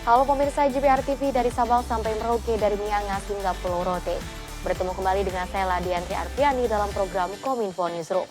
Halo pemirsa JPR TV dari Sabang sampai Merauke, dari Miangas hingga Pulau Rote. Bertemu kembali dengan saya Ladiantri Arfiani dalam program Kominfo Newsroom.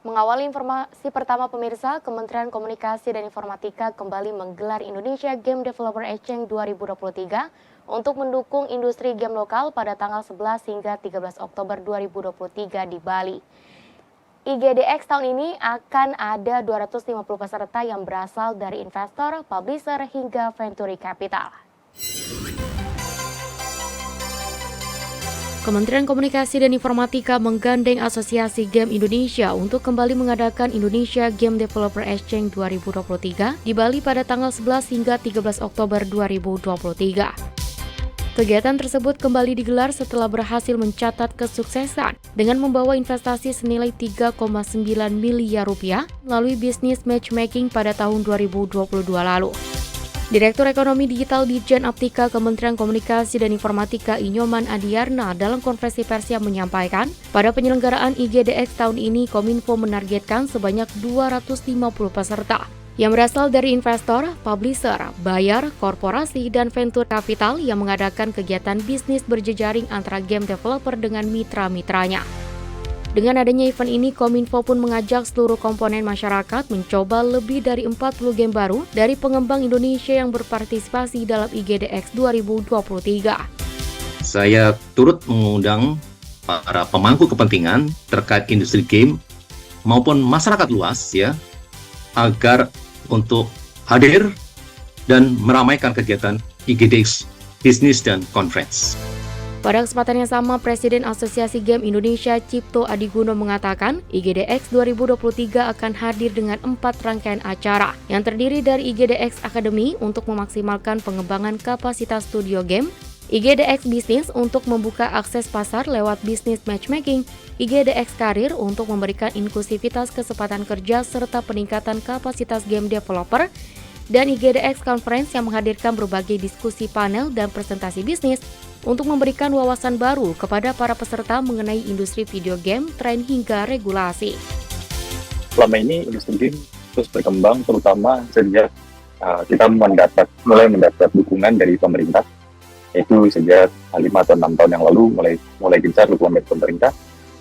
Mengawali informasi pertama pemirsa, Kementerian Komunikasi dan Informatika kembali menggelar Indonesia Game Developer Exchange 2023 untuk mendukung industri game lokal pada tanggal 11 hingga 13 Oktober 2023 di Bali. IGDX tahun ini akan ada 250 peserta yang berasal dari investor, publisher, hingga venture capital. Kementerian Komunikasi dan Informatika menggandeng Asosiasi Game Indonesia untuk kembali mengadakan Indonesia Game Developer Exchange 2023 di Bali pada tanggal 11 hingga 13 Oktober 2023. Kegiatan tersebut kembali digelar setelah berhasil mencatat kesuksesan dengan membawa investasi senilai 3,9 miliar rupiah melalui bisnis matchmaking pada tahun 2022 lalu. Direktur Ekonomi Digital Ditjen Aptika Kementerian Komunikasi dan Informatika Inyoman Adiarna dalam konferensi pers yang menyampaikan, pada penyelenggaraan IGDX tahun ini Kominfo menargetkan sebanyak 250 peserta yang berasal dari investor, publisher, buyer, korporasi, dan venture capital yang mengadakan kegiatan bisnis berjejaring antara game developer dengan mitra-mitranya. Dengan adanya event ini, Kominfo pun mengajak seluruh komponen masyarakat mencoba lebih dari 40 game baru dari pengembang Indonesia yang berpartisipasi dalam IGDX 2023. Saya turut mengundang para pemangku kepentingan terkait industri game maupun masyarakat luas ya, agar untuk hadir dan meramaikan kegiatan IGDX Business dan Conference. Pada kesempatan yang sama, Presiden Asosiasi Game Indonesia Cipto Adiguno mengatakan IGDX 2023 akan hadir dengan 4 rangkaian acara yang terdiri dari IGDX Academy untuk memaksimalkan pengembangan kapasitas studio game, IGDX Business untuk membuka akses pasar lewat bisnis matchmaking, IGDX Karir untuk memberikan inklusivitas kesempatan kerja serta peningkatan kapasitas game developer, dan IGDX Conference yang menghadirkan berbagai diskusi panel dan presentasi bisnis untuk memberikan wawasan baru kepada para peserta mengenai industri video game, tren hingga regulasi. Selama ini industri game terus berkembang, terutama sejak kita mulai mendapat dukungan dari pemerintah, yaitu sejak 5 atau 6 tahun yang lalu mulai gencar dukungan dari pemerintah,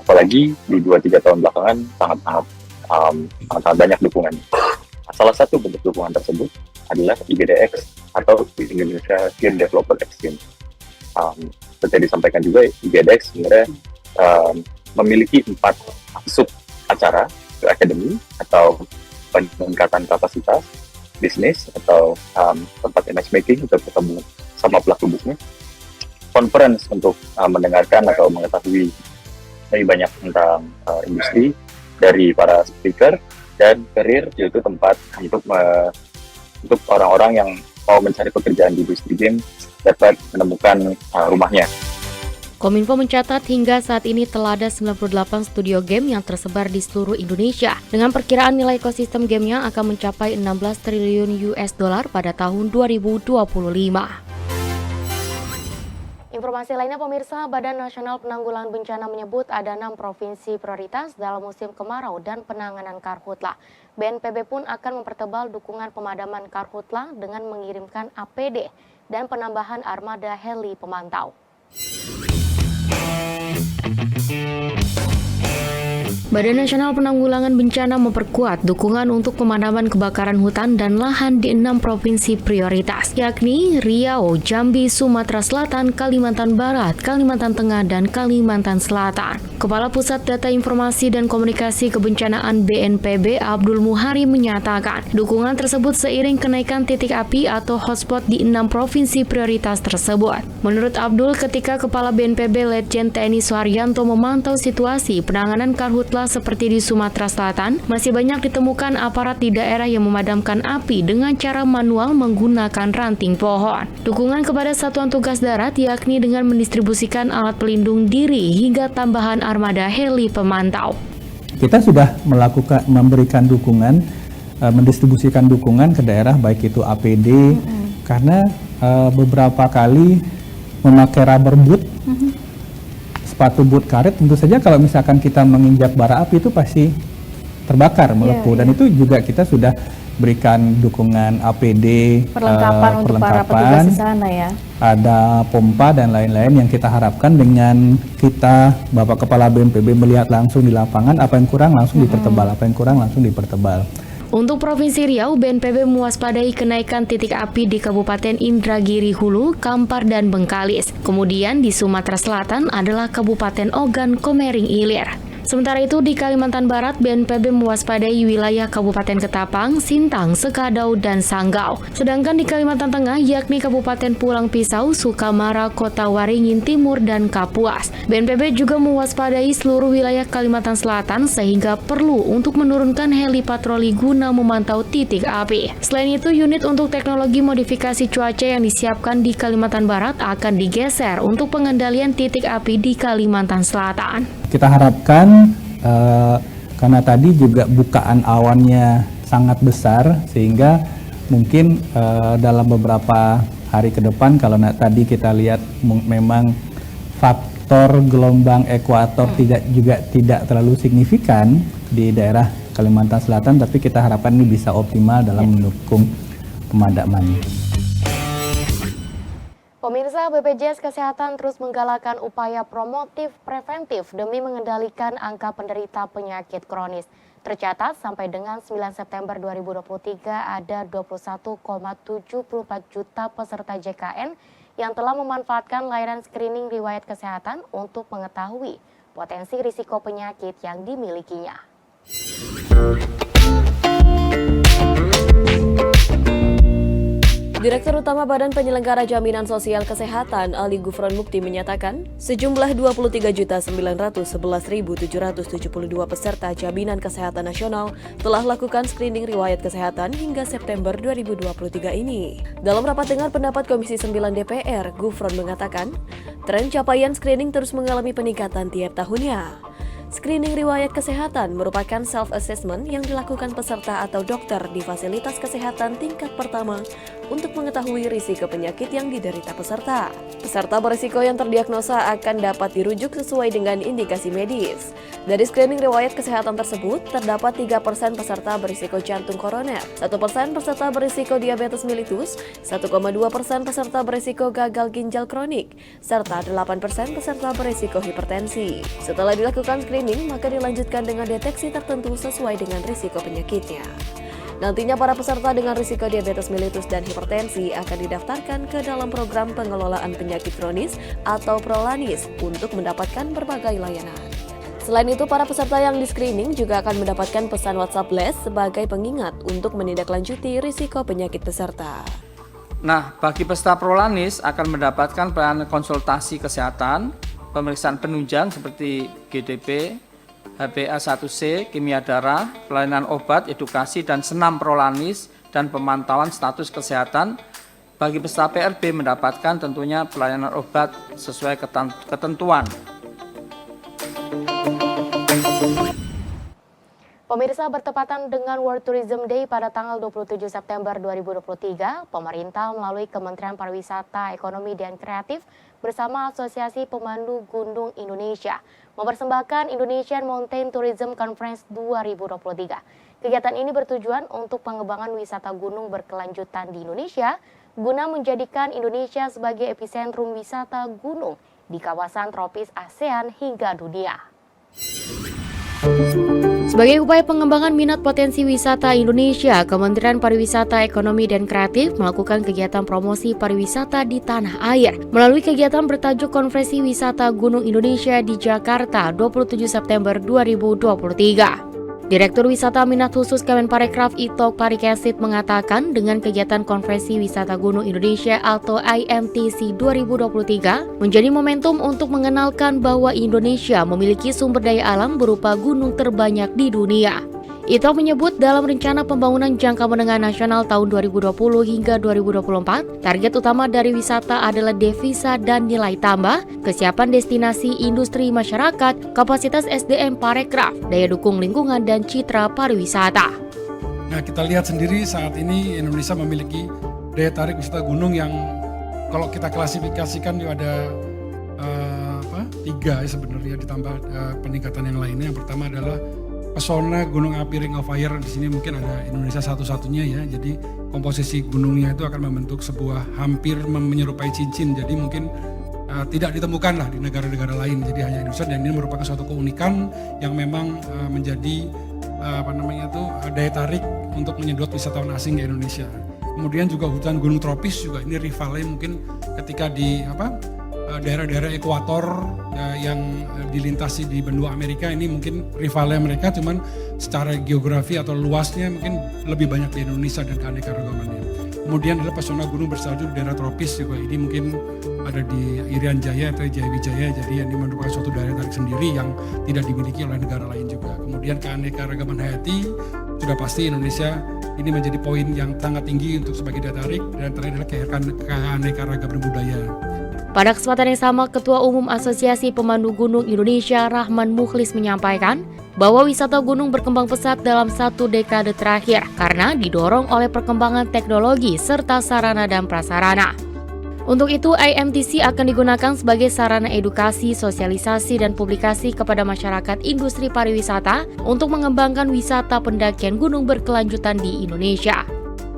apalagi di 2-3 tahun belakangan sangat banyak dukungan. Salah satu bentuk dukungan tersebut adalah IGDX atau Indonesia Game Developer Exchange. Seperti disampaikan juga, IGDX sebenarnya memiliki 4 sub acara, akademi atau peningkatan kapasitas, bisnis atau tempat matchmaking untuk ketemu sama pelaku bisnis, conference untuk mendengarkan atau mengetahui lebih banyak tentang industri dari para speaker, dan karir, yaitu tempat untuk orang-orang yang mau mencari pekerjaan di industri game dapat menemukan rumahnya. Kominfo mencatat hingga saat ini telah ada 98 studio game yang tersebar di seluruh Indonesia dengan perkiraan nilai ekosistem gamenya akan mencapai 16 triliun US dollar pada tahun 2025. Informasi lainnya pemirsa, Badan Nasional Penanggulangan Bencana menyebut ada 6 provinsi prioritas dalam musim kemarau dan penanganan karhutla. BNPB pun akan mempertebal dukungan pemadaman karhutla dengan mengirimkan APD dan penambahan armada heli pemantau. Badan Nasional Penanggulangan Bencana memperkuat dukungan untuk pemadaman kebakaran hutan dan lahan di 6 provinsi prioritas, yakni Riau, Jambi, Sumatera Selatan, Kalimantan Barat, Kalimantan Tengah, dan Kalimantan Selatan. Kepala Pusat Data Informasi dan Komunikasi Kebencanaan BNPB Abdul Muhari menyatakan, dukungan tersebut seiring kenaikan titik api atau hotspot di 6 provinsi prioritas tersebut. Menurut Abdul, ketika Kepala BNPB Letjen TNI Suharyanto memantau situasi penanganan karhutla seperti di Sumatera Selatan, masih banyak ditemukan aparat di daerah yang memadamkan api dengan cara manual menggunakan ranting pohon. Dukungan kepada Satuan Tugas Darat yakni dengan mendistribusikan alat pelindung diri hingga tambahan armada heli pemantau. kita sudah memberikan dukungan, mendistribusikan dukungan ke daerah, baik itu APD, karena beberapa kali memakai rubber boot, sepatu boot karet, tentu saja kalau misalkan kita menginjak bara api itu pasti terbakar, melepuh. Dan itu juga kita sudah berikan dukungan APD, perlengkapan untuk para petugas di sana ya. Ada pompa dan lain-lain yang kita harapkan dengan kita, Bapak Kepala BNPB melihat langsung di lapangan, apa yang kurang langsung dipertebal, apa yang kurang langsung dipertebal. Untuk Provinsi Riau, BNPB mewaspadai kenaikan titik api di Kabupaten Indragiri Hulu, Kampar, dan Bengkalis. Kemudian di Sumatera Selatan adalah Kabupaten Ogan Komering Ilir. Sementara itu di Kalimantan Barat, BNPB mewaspadai wilayah Kabupaten Ketapang, Sintang, Sekadau, dan Sanggau. Sedangkan di Kalimantan Tengah yakni Kabupaten Pulang Pisau, Sukamara, Kota Waringin Timur, dan Kapuas. BNPB juga mewaspadai seluruh wilayah Kalimantan Selatan sehingga perlu untuk menurunkan heli patroli guna memantau titik api. Selain itu, unit untuk teknologi modifikasi cuaca yang disiapkan di Kalimantan Barat akan digeser untuk pengendalian titik api di Kalimantan Selatan. Kita harapkan karena tadi juga bukaan awannya sangat besar, sehingga mungkin dalam beberapa hari ke depan, kalau tadi kita lihat memang faktor gelombang ekuator tidak terlalu signifikan di daerah Kalimantan Selatan, tapi kita harapkan ini bisa optimal dalam mendukung pemadaman. Pemirsa, BPJS Kesehatan terus menggalakkan upaya promotif preventif demi mengendalikan angka penderita penyakit kronis. Tercatat sampai dengan 9 September 2023 ada 21,74 juta peserta JKN yang telah memanfaatkan layanan screening riwayat kesehatan untuk mengetahui potensi risiko penyakit yang dimilikinya. Direktur Utama Badan Penyelenggara Jaminan Sosial Kesehatan Ali Gufron Mukti menyatakan, sejumlah 23.911.772 peserta jaminan kesehatan nasional telah lakukan screening riwayat kesehatan hingga September 2023 ini. Dalam rapat dengar pendapat Komisi 9 DPR, Gufron mengatakan, tren capaian screening terus mengalami peningkatan tiap tahunnya. Screening riwayat kesehatan merupakan self-assessment yang dilakukan peserta atau dokter di fasilitas kesehatan tingkat pertama untuk mengetahui risiko penyakit yang diderita peserta. Peserta berisiko yang terdiagnosa akan dapat dirujuk sesuai dengan indikasi medis. Dari screening riwayat kesehatan tersebut, terdapat 3% peserta berisiko jantung koroner, 1% peserta berisiko diabetes mellitus, 1,2% peserta berisiko gagal ginjal kronik, serta 8% peserta berisiko hipertensi. Setelah dilakukan screening, maka dilanjutkan dengan deteksi tertentu sesuai dengan risiko penyakitnya. Nantinya para peserta dengan risiko diabetes mellitus dan hipertensi akan didaftarkan ke dalam program pengelolaan penyakit kronis atau Prolanis untuk mendapatkan berbagai layanan. Selain itu, para peserta yang di-screening juga akan mendapatkan pesan WhatsApp Les sebagai pengingat untuk menindaklanjuti risiko penyakit peserta. Nah, bagi peserta Prolanis akan mendapatkan pelayanan konsultasi kesehatan, pemeriksaan penunjang seperti GDP, HbA1c, kimia darah, pelayanan obat, edukasi, dan senam Prolanis, dan pemantauan status kesehatan. Bagi peserta PRB mendapatkan tentunya pelayanan obat sesuai ketentuan. Pemirsa, bertepatan dengan World Tourism Day pada tanggal 27 September 2023, pemerintah melalui Kementerian Pariwisata, Ekonomi, dan Kreatif bersama Asosiasi Pemandu Gunung Indonesia mempersembahkan Indonesian Mountain Tourism Conference 2023. Kegiatan ini bertujuan untuk pengembangan wisata gunung berkelanjutan di Indonesia guna menjadikan Indonesia sebagai epicentrum wisata gunung di kawasan tropis ASEAN hingga dunia. Sebagai upaya pengembangan minat potensi wisata Indonesia, Kementerian Pariwisata, Ekonomi, dan Kreatif melakukan kegiatan promosi pariwisata di tanah air melalui kegiatan bertajuk Konferensi Wisata Gunung Indonesia di Jakarta 27 September 2023. Direktur Wisata Minat Khusus Kemenparekraf Ito Parikesit mengatakan dengan kegiatan Konferensi Wisata Gunung Indonesia atau IMTC 2023 menjadi momentum untuk mengenalkan bahwa Indonesia memiliki sumber daya alam berupa gunung terbanyak di dunia. Ito menyebut dalam rencana pembangunan jangka menengah nasional tahun 2020 hingga 2024, target utama dari wisata adalah devisa dan nilai tambah, kesiapan destinasi industri masyarakat, kapasitas SDM parekraf, daya dukung lingkungan, dan citra pariwisata. Nah, kita lihat sendiri saat ini Indonesia memiliki daya tarik wisata gunung yang kalau kita klasifikasikan itu ada 3 sebenarnya, ditambah peningkatan yang lainnya. Yang pertama adalah pesona Gunung Api Ring of Fire. Di sini mungkin ada Indonesia satu-satunya ya. Jadi komposisi gunungnya itu akan membentuk sebuah hampir menyerupai cincin. Jadi mungkin tidak ditemukan lah di negara-negara lain. Jadi hanya Indonesia, dan ini merupakan suatu keunikan yang memang menjadi daya tarik untuk menyedot wisatawan asing ke Indonesia. Kemudian juga hutan gunung tropis juga ini rivalnya mungkin ketika di daerah-daerah ekuator yang dilintasi di benua Amerika, ini mungkin rivalnya mereka, cuman secara geografi atau luasnya mungkin lebih banyak di Indonesia dan keanekaragamannya. Kemudian adalah pesona gunung bersalju di daerah tropis juga, ini mungkin ada di Irian Jaya atau Jaya Wijaya, jadi ini merupakan suatu daya tarik sendiri yang tidak dimiliki oleh negara lain juga. Kemudian keanekaragaman hayati, sudah pasti Indonesia ini menjadi poin yang sangat tinggi untuk sebagai daya tarik, dan terakhir adalah keanekaragaman budaya. Pada kesempatan yang sama, Ketua Umum Asosiasi Pemandu Gunung Indonesia Rahman Mukhlis menyampaikan bahwa wisata gunung berkembang pesat dalam 1 dekade terakhir karena didorong oleh perkembangan teknologi serta sarana dan prasarana. Untuk itu, IMTC akan digunakan sebagai sarana edukasi, sosialisasi, dan publikasi kepada masyarakat industri pariwisata untuk mengembangkan wisata pendakian gunung berkelanjutan di Indonesia.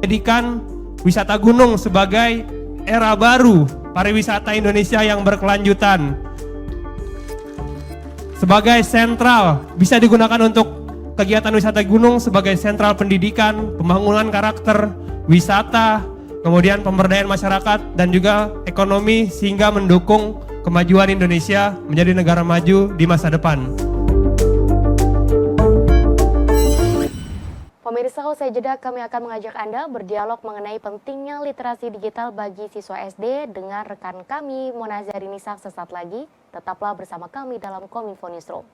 Jadikan wisata gunung sebagai era baru pariwisata Indonesia yang berkelanjutan. Sebagai sentral, bisa digunakan untuk kegiatan wisata gunung sebagai sentral pendidikan, pembangunan karakter, wisata, kemudian pemberdayaan masyarakat dan juga ekonomi, sehingga mendukung kemajuan Indonesia menjadi negara maju di masa depan. Pemirsa, usai jeda kami akan mengajak Anda berdialog mengenai pentingnya literasi digital bagi siswa SD dengan rekan kami Mona Zarinisa sesaat lagi. Tetaplah bersama kami dalam Kominfo Newsroom.